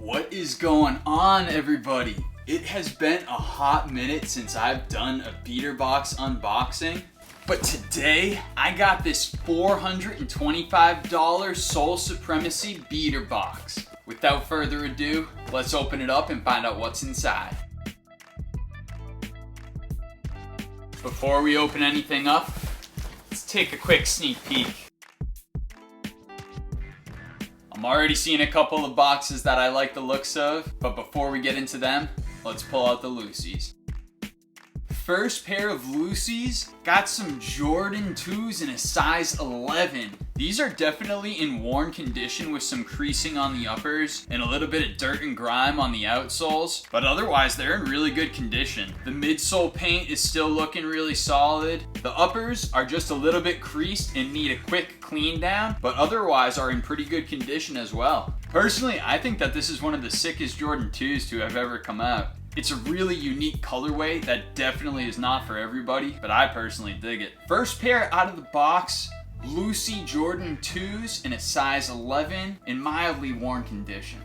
What is going on, everybody? It has been a hot minute since I've done a beater box unboxing, but today I got this $425 Sole Supremacy beater box. Without further ado, let's open it up and find out what's inside. Before we open anything up, let's take a quick sneak peek. I'm already seeing a couple of boxes that I like the looks of, but before we get into them, let's pull out the loosies. First pair of loosies, got some Jordan 2s in a size 11. These are definitely in worn condition with some creasing on the uppers and a little bit of dirt and grime on the outsoles, but otherwise they're in really good condition. The midsole paint is still looking really solid. The uppers are just a little bit creased and need a quick clean down, but otherwise are in pretty good condition as well. Personally, I think that this is one of the sickest Jordan 2s to have ever come out. It's a really unique colorway that definitely is not for everybody, but I personally dig it. First pair out of the box, Lucy Jordan 2s in a size 11 in mildly worn condition.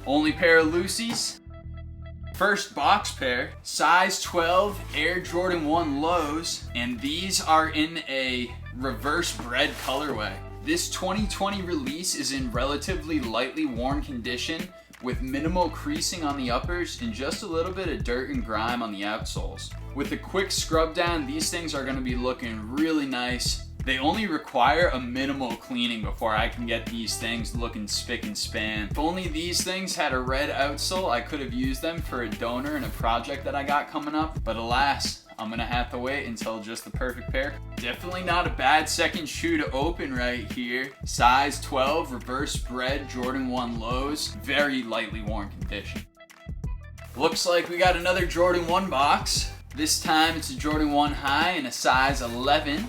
Only pair of Lucy's. First box pair, size 12 Air Jordan 1 lows, and these are in a reverse bred colorway. This 2020 release is in relatively lightly worn condition with minimal creasing on the uppers and just a little bit of dirt and grime on the outsoles. With a quick scrub down, these things are gonna be looking really nice. They only require a minimal cleaning before I can get these things looking spick and span. If only these things had a red outsole, I could have used them for a donor in a project that I got coming up, but alas, I'm gonna have to wait until just the perfect pair. Definitely not a bad second shoe to open right here. Size 12, reverse bred Jordan 1 lows, very lightly worn condition. Looks like we got another Jordan 1 box. This time it's a Jordan 1 high in a size 11.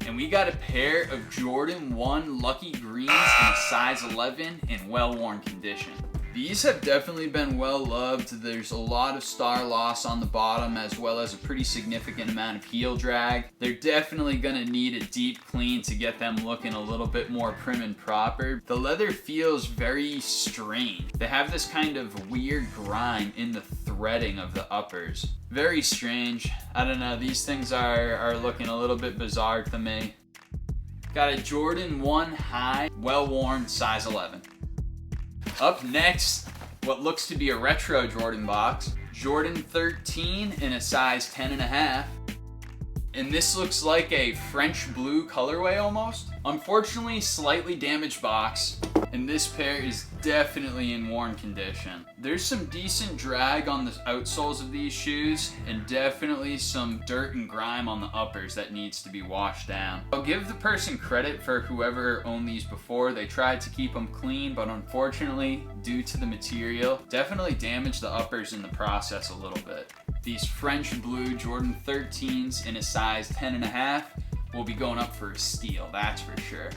And we got a pair of Jordan 1 Lucky Greens in a size 11 in well-worn condition. These have definitely been well loved. There's a lot of star loss on the bottom as well as a pretty significant amount of heel drag. They're definitely gonna need a deep clean to get them looking a little bit more prim and proper. The leather feels very strange. They have this kind of weird grime in the threading of the uppers. Very strange. I don't know, these things are looking a little bit bizarre to me. Got a Jordan 1 high, well worn, size 11. Up next, what looks to be a retro Jordan box, Jordan 13 in a size 10.5. And this looks like a French blue colorway almost. Unfortunately, slightly damaged box, and this pair is definitely in worn condition. There's some decent drag on the outsoles of these shoes, and definitely some dirt and grime on the uppers that needs to be washed down. I'll give the person credit for whoever owned these before. They tried to keep them clean, but unfortunately, due to the material, definitely damaged the uppers in the process a little bit. These French blue Jordan 13s in a size 10.5 will be going up for a steal, that's for sure.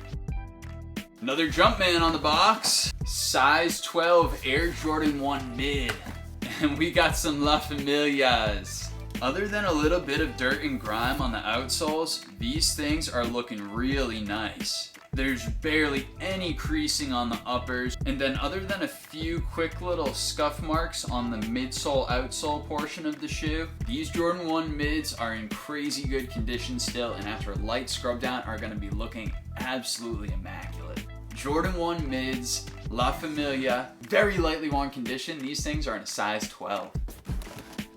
Another Jumpman on the box, size 12 Air Jordan 1 mid, and we got some La Familias. Other than a little bit of dirt and grime on the outsoles, these things are looking really nice. There's barely any creasing on the uppers, and then other than a few quick little scuff marks on the midsole outsole portion of the shoe, these Jordan 1 mids are in crazy good condition still, and after a light scrub down are gonna be looking absolutely immaculate. Jordan 1 mids, La Familia, very lightly worn condition. These things are in a size 12.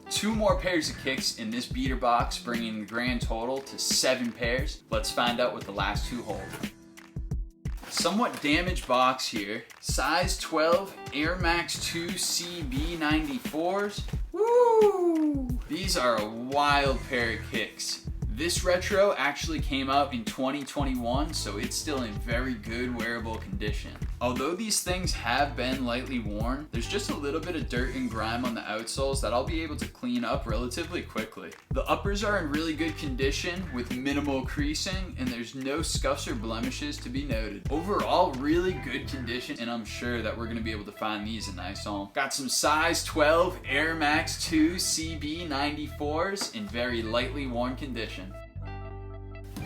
Two more pairs of kicks in this beater box, bringing the grand total to 7 pairs. Let's find out what the last two hold. Somewhat damaged box here. Size 12 Air Max 2 CB94s. Woo! These are a wild pair of kicks. This retro actually came out in 2021, so it's still in very good wearable condition. Although these things have been lightly worn, there's just a little bit of dirt and grime on the outsoles that I'll be able to clean up relatively quickly. The uppers are in really good condition with minimal creasing, and there's no scuffs or blemishes to be noted. Overall, really good condition, and I'm sure that we're gonna be able to find these a nice home. Got some size 12 Air Max 2 CB94s in very lightly worn condition.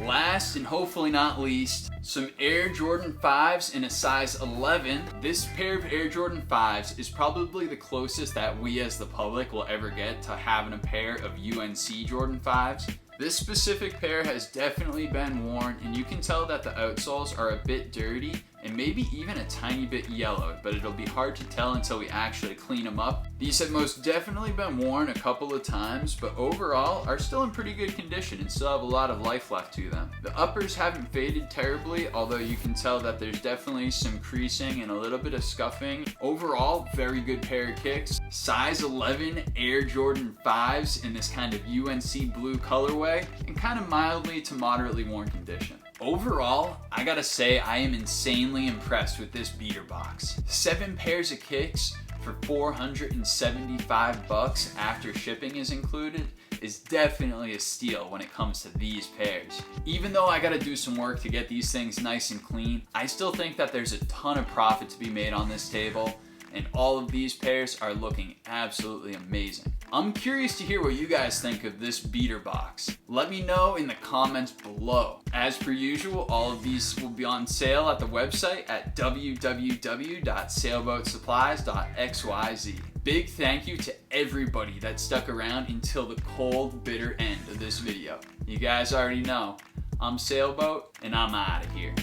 Last and hopefully not least, some Air Jordan 5s in a size 11. This pair of Air Jordan 5s is probably the closest that we as the public will ever get to having a pair of UNC Jordan 5s. This specific pair has definitely been worn, and you can tell that the outsoles are a bit dirty and maybe even a tiny bit yellowed, but it'll be hard to tell until we actually clean them up. These have most definitely been worn a couple of times, but overall are still in pretty good condition and still have a lot of life left to them. The uppers haven't faded terribly, although you can tell that there's definitely some creasing and a little bit of scuffing. Overall, very good pair of kicks. Size 11 Air Jordan 5s in this kind of UNC blue colorway and kind of mildly to moderately worn condition. Overall, I gotta say I am insanely impressed with this beater box. 7 pairs of kicks for $475 after shipping is included is definitely a steal when it comes to these pairs. Even though I gotta do some work to get these things nice and clean, I still think that there's a ton of profit to be made on this table, and all of these pairs are looking absolutely amazing. I'm curious to hear what you guys think of this beater box. Let me know in the comments below. As per usual, all of these will be on sale at the website at www.sailboatsupplies.xyz. Big thank you to everybody that stuck around until the cold, bitter end of this video. You guys already know, I'm Sailboat, and I'm out of here.